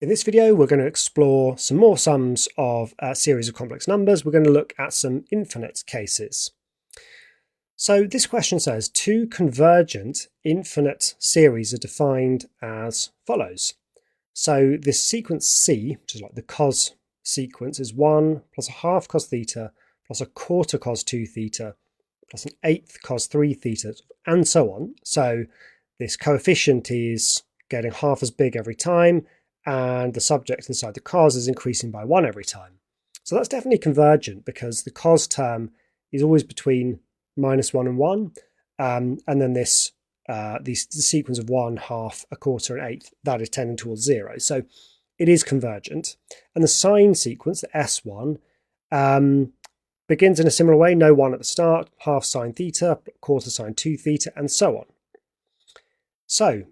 In this video, we're going to explore some more sums of a series of complex numbers. We're going to look at some infinite cases. So this question says two convergent infinite series are defined as follows. So this sequence C, which is like the cos sequence, is 1 plus a half cos theta plus a quarter cos 2 theta plus an eighth cos 3 theta, and so on. So this coefficient is getting half as big every time, and the subject inside the cos is increasing by 1 every time. So that's definitely convergent because the cos term is always between -1 and 1, and then this the sequence of 1, half, a quarter, and eighth, that is tending towards 0. So it is convergent. And the sine sequence, the S1, begins in a similar way, no 1 at the start, half sine theta, quarter sine 2 theta, and so on. So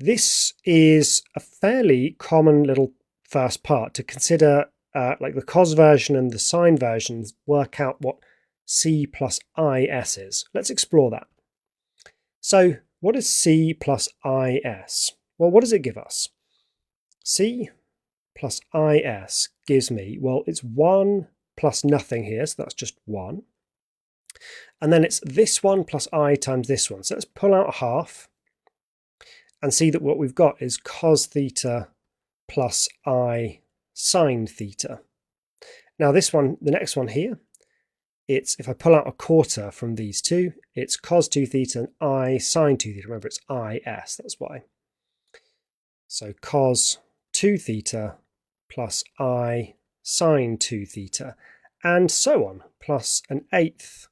this is a fairly common little first part to consider, like the cos version and the sine versions work out what C plus IS is. Let's explore that. So what is C plus IS? Well, what does it give us? C plus IS gives me, well, it's 1 plus nothing here, so that's just 1. And then it's this one plus I times this one. So let's pull out a half and see that what we've got is cos theta plus I sine theta. Now this one, the next one here, it's, if I pull out a quarter from these two, it's cos 2 theta and I sine 2 theta. Remember, it's IS, that's why. So cos 2 theta plus I sine 2 theta, and so on, plus an eighth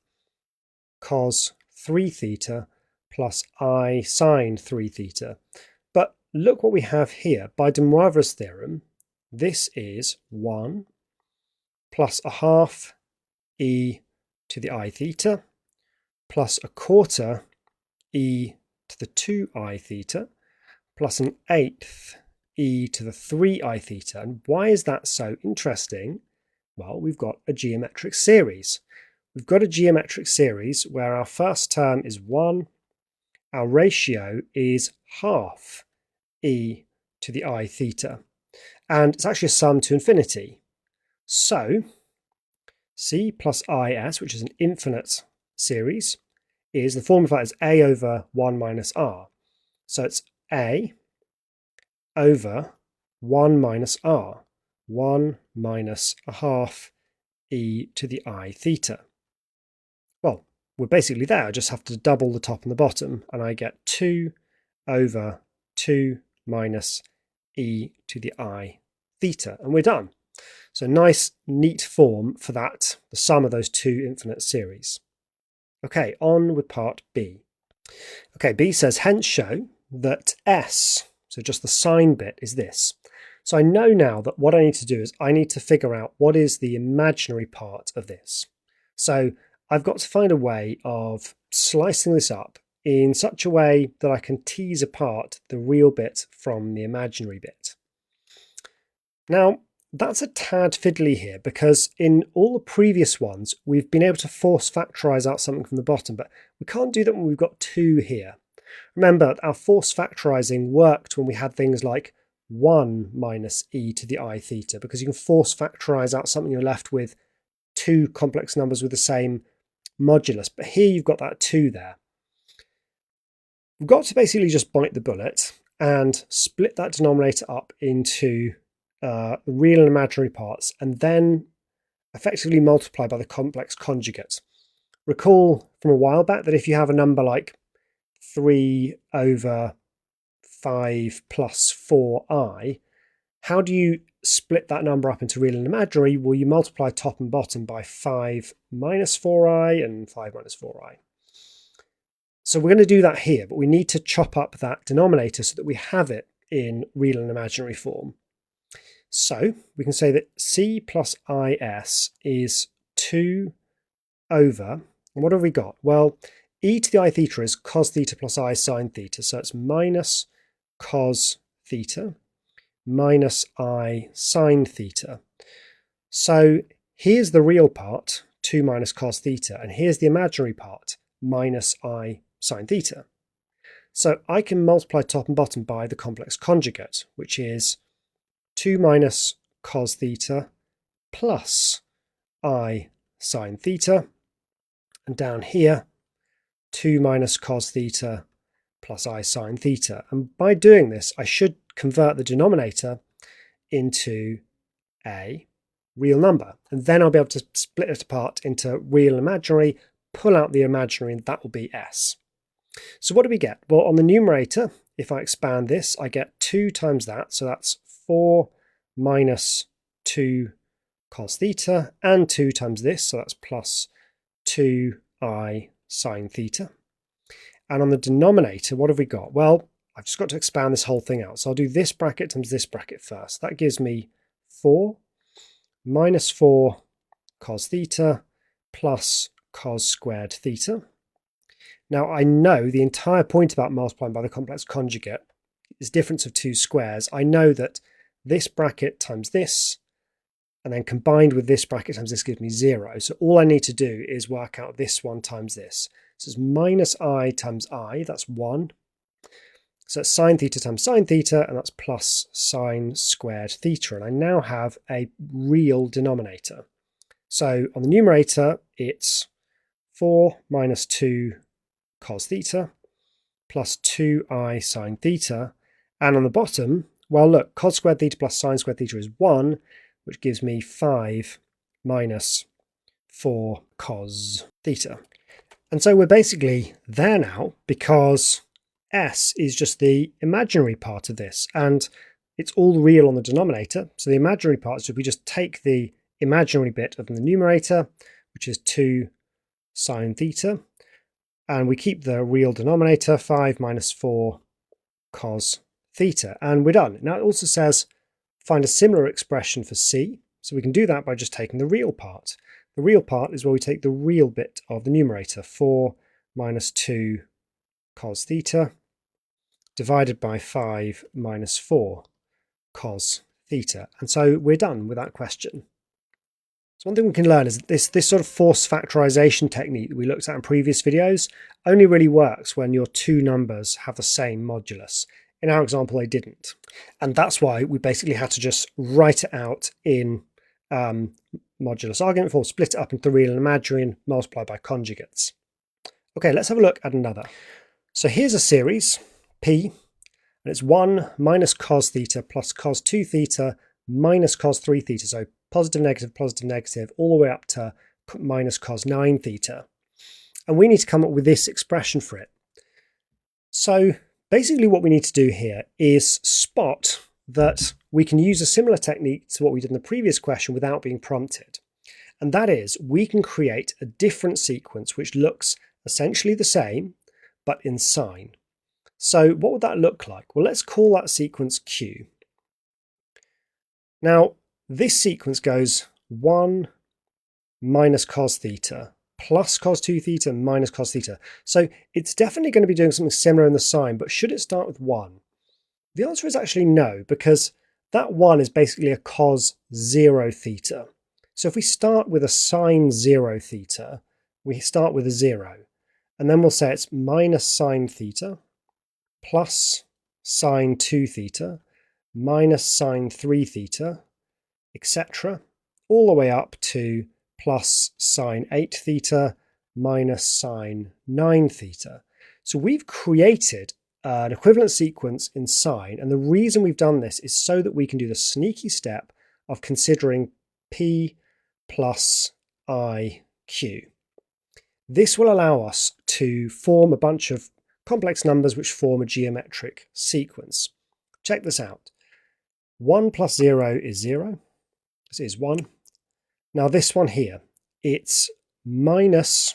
cos 3 theta plus I sine 3 theta. But look what we have here. By de Moivre's theorem, this is 1 plus a half e to the I theta plus a quarter e to the 2I theta plus an eighth e to the 3I theta. And why is that so interesting? Well, we've got a geometric series. We've got a geometric series where our first term is 1, our ratio is half e to the I theta, and it's actually a sum to infinity. So C plus IS, which is an infinite series, is, the formula for that is A over 1 minus R. So it's A over 1 minus R, 1 minus a half e to the I theta. Well, we're basically there. I just have to double the top and the bottom, and I get 2 over 2 minus e to the I theta, and we're done. So nice, neat form for that, the sum of those two infinite series. Okay, on with part B. Okay, B says, hence show that S, so just the sine bit, is this. So I know now that what I need to do is I need to figure out what is the imaginary part of this. So I've got to find a way of slicing this up in such a way that I can tease apart the real bit from the imaginary bit. Now, that's a tad fiddly here because in all the previous ones, we've been able to force factorize out something from the bottom, but we can't do that when we've got 2 here. Remember, our force factorizing worked when we had things like 1 minus e to the I theta, because you can force factorize out something, you're left with 2 complex numbers with the same modulus. But here you've got that 2 there. We've got to basically just bite the bullet and split that denominator up into real and imaginary parts, and then effectively multiply by the complex conjugate. Recall from a while back that if you have a number like 3 over 5 plus 4i, how do you split that number up into real and imaginary? Well, you multiply top and bottom by 5 minus 4i and 5 minus 4i. So we're going to do that here, but we need to chop up that denominator so that we have it in real and imaginary form. So we can say that C plus IS is 2 over, and what have we got? Well, e to the I theta is cos theta plus I sine theta, so it's minus cos theta minus I sine theta. So here's the real part, 2 minus cos theta, and here's the imaginary part, minus I sine theta. So I can multiply top and bottom by the complex conjugate, which is 2 minus cos theta plus I sine theta, and down here 2 minus cos theta plus I sine theta. And by doing this, I should convert the denominator into a real number, and then I'll be able to split it apart into real and imaginary, pull out the imaginary, and that will be s. So what do we get? Well, on the numerator, if I expand this, I get 2 times that, so that's 4 minus 2 cos theta, and 2 times this, so that's plus 2I sine theta. And on the denominator, what have we got? Well, I've just got to expand this whole thing out. So I'll do this bracket times this bracket first. That gives me 4 minus 4 cos theta plus cos squared theta. Now I know the entire point about multiplying by the complex conjugate is difference of two squares. I know that this bracket times this, and then combined with this bracket times this gives me 0. So all I need to do is work out this one times this. So it's minus I times I, that's 1. So it's sine theta times sine theta, and that's plus sine squared theta. And I now have a real denominator. So on the numerator, it's 4 minus 2 cos theta plus 2I sine theta. And on the bottom, well, look, cos squared theta plus sine squared theta is 1, which gives me 5 minus 4 cos theta. And so we're basically there now, because s is just the imaginary part of this, and it's all real on the denominator. So the imaginary part is if we just take the imaginary bit of the numerator, which is 2 sine theta, and we keep the real denominator, 5 minus 4 cos theta, and we're done. Now it also says find a similar expression for c, so we can do that by just taking the real part. The real part is where we take the real bit of the numerator, 4 minus 2 cos theta, divided by 5 minus 4 cos theta. And so we're done with that question. So one thing we can learn is that this sort of forced factorization technique that we looked at in previous videos only really works when your two numbers have the same modulus. In our example, they didn't. And that's why we basically had to just write it out in modulus argument form, split it up into real and imaginary, and multiply by conjugates. Okay, let's have a look at another. So here's a series, P, and it's 1 minus cos theta plus cos 2 theta minus cos 3 theta. So positive, negative, all the way up to minus cos 9 theta. And we need to come up with this expression for it. So basically what we need to do here is spot that we can use a similar technique to what we did in the previous question without being prompted. And that is, we can create a different sequence which looks essentially the same, but in sign. So what would that look like? Well, let's call that sequence Q. Now, this sequence goes 1 minus cos theta plus cos 2 theta minus cos theta. So it's definitely going to be doing something similar in the sign, but should it start with 1? The answer is actually no, because that 1 is basically a cos 0 theta. So if we start with a sine 0 theta, we start with a 0. And then we'll say it's minus sine theta plus sine 2 theta minus sine 3 theta, etc., all the way up to plus sine 8 theta minus sine 9 theta. So we've created an equivalent sequence in sine, and the reason we've done this is so that we can do the sneaky step of considering P plus IQ. This will allow us to form a bunch of complex numbers which form a geometric sequence. Check this out. 1 plus 0 is 0. This is 1. Now this one here, it's minus,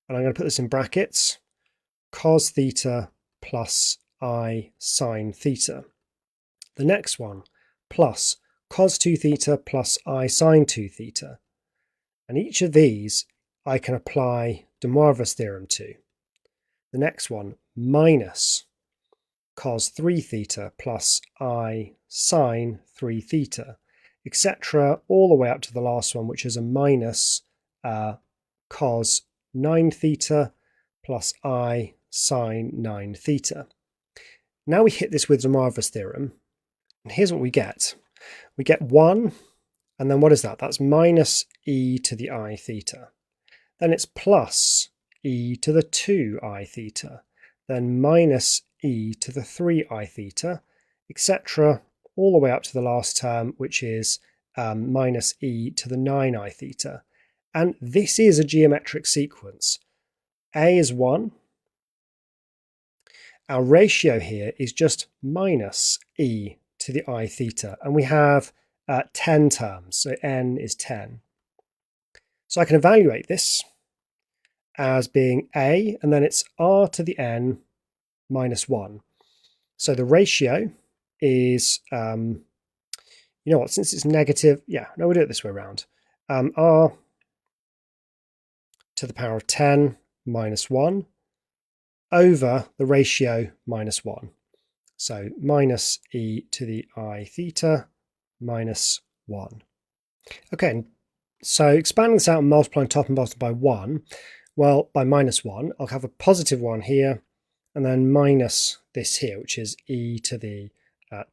and I'm going to put this in brackets, cos theta plus I sine theta. The next one, plus cos 2 theta plus I sine 2 theta. And each of these I can apply de Moivre's theorem to. The next one, minus cos 3 theta plus I sine 3 theta, etc., all the way up to the last one, which is a minus cos 9 theta plus I sine 9 theta. Now we hit this with de Moivre's theorem. And here's what we get. We get 1, and then what is that? That's minus e to the I theta. Then it's plus e to the 2I theta. Then minus e to the 3I theta, etc., all the way up to the last term, which is minus e to the 9I theta. And this is a geometric sequence. A is 1. Our ratio here is just minus e to the I theta, and we have 10 terms, so n is 10. So I can evaluate this as being a, and then it's r to the n minus 1. So the ratio is, you know what, since it's negative, we'll do it this way around. R to the power of 10 minus 1 over the ratio minus 1. So minus e to the I theta minus 1. Okay, so expanding this out and multiplying top and bottom by 1, well, by minus 1, I'll have a positive 1 here, and then minus this here, which is e to the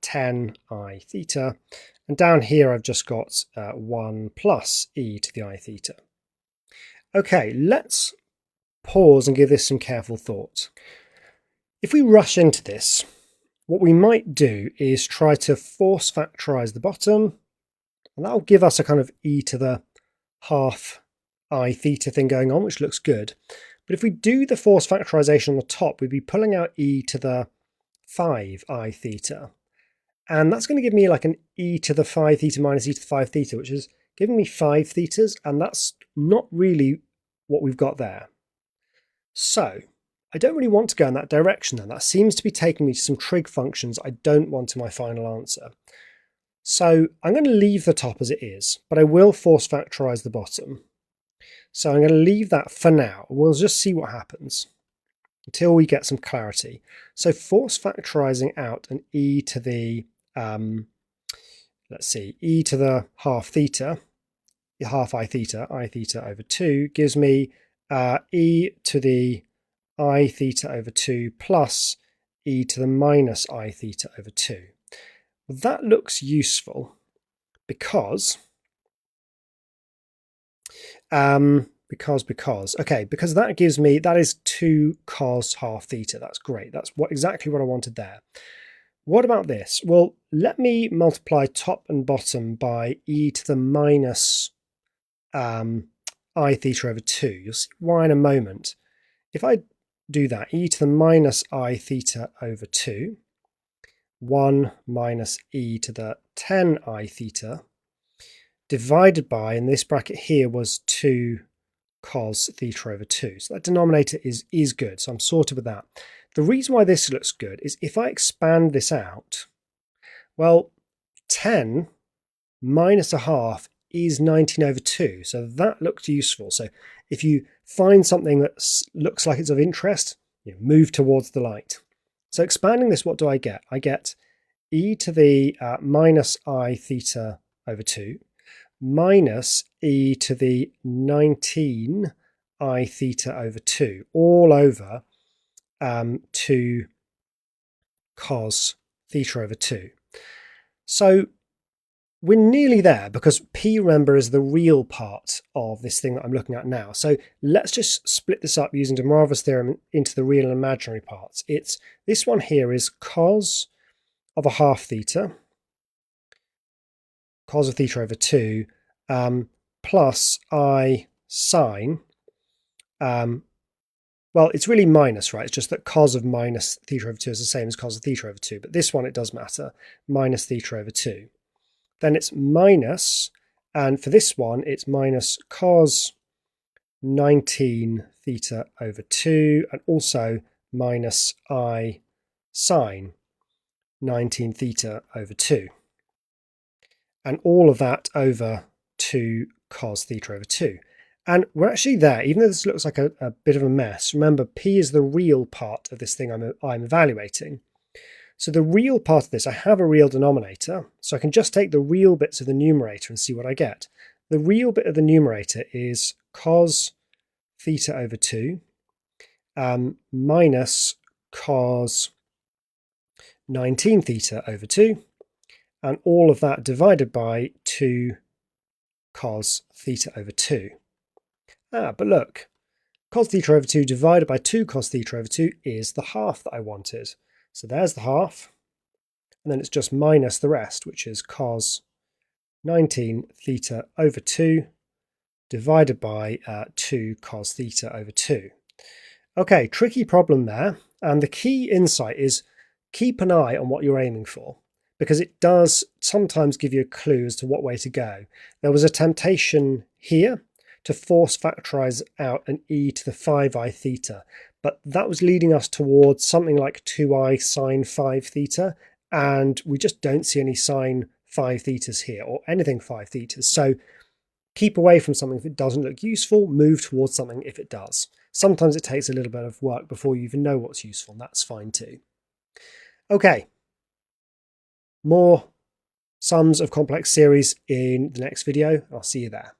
10 I theta. And down here, I've just got 1 plus e to the I theta. Okay, let's pause and give this some careful thought. If we rush into this, what we might do is try to force factorize the bottom, and that'll give us a kind of e to the half I theta thing going on, which looks good. But if we do the force factorization on the top, we'd be pulling out e to the 5 I theta. And that's going to give me like an e to the 5 theta minus e to the 5 theta, which is giving me 5 thetas, and that's not really what we've got there. So I don't really want to go in that direction then. That seems to be taking me to some trig functions I don't want in my final answer. So I'm going to leave the top as it is, but I will force factorize the bottom. So I'm going to leave that for now. We'll just see what happens until we get some clarity. So force factorizing out an e to the, let's see, e to the half theta, half I theta over 2 gives me e to the I theta over 2 plus e to the minus I theta over 2. Well, that looks useful because that gives me, that is 2 cos half theta. That's great. That's exactly what I wanted there. What about this? Well, let me multiply top and bottom by e to the minus I theta over 2. You'll see why in a moment. If I do that, e to the minus I theta over 2, 1 minus e to the 10 I theta, divided by, in this bracket here was 2 cos theta over 2. So that denominator is good, so I'm sorted with that. The reason why this looks good is if I expand this out, well, 10 minus a half is 19 over 2, so that looks useful. So if you find something that looks like it's of interest, move towards the light. So expanding this, what do I get? I get e to the minus I theta over 2 minus e to the 19 I theta over 2, all over 2 cos theta over 2. So we're nearly there because P, remember, is the real part of this thing that I'm looking at now. So let's just split this up using de Moivre's theorem into the real and imaginary parts. It's this one here is cos of a half theta, cos of theta over 2, plus I sine. Well, it's really minus, right? It's just that cos of minus theta over 2 is the same as cos of theta over 2. But this one, it does matter, minus theta over 2. Then it's minus, and for this one, it's minus cos 19 theta over 2, and also minus I sine 19 theta over 2. And all of that over 2 cos theta over 2. And we're actually there, even though this looks like a bit of a mess. Remember, P is the real part of this thing I'm evaluating. So the real part of this, I have a real denominator, so I can just take the real bits of the numerator and see what I get. The real bit of the numerator is cos theta over 2 minus cos 19 theta over 2, and all of that divided by 2 cos theta over 2. But look, cos theta over 2 divided by 2 cos theta over 2 is the half that I wanted. So there's the half, and then it's just minus the rest, which is cos 19 theta over 2 divided by 2 cos theta over 2. Okay, tricky problem there, and the key insight is keep an eye on what you're aiming for, because it does sometimes give you a clue as to what way to go. There was a temptation here to force factorize out an e to the 5i theta, but that was leading us towards something like 2i sine 5 theta, and we just don't see any sine 5 thetas here, or anything 5 thetas. So keep away from something if it doesn't look useful, move towards something if it does. Sometimes it takes a little bit of work before you even know what's useful, and that's fine too. Okay, more sums of complex series in the next video. I'll see you there.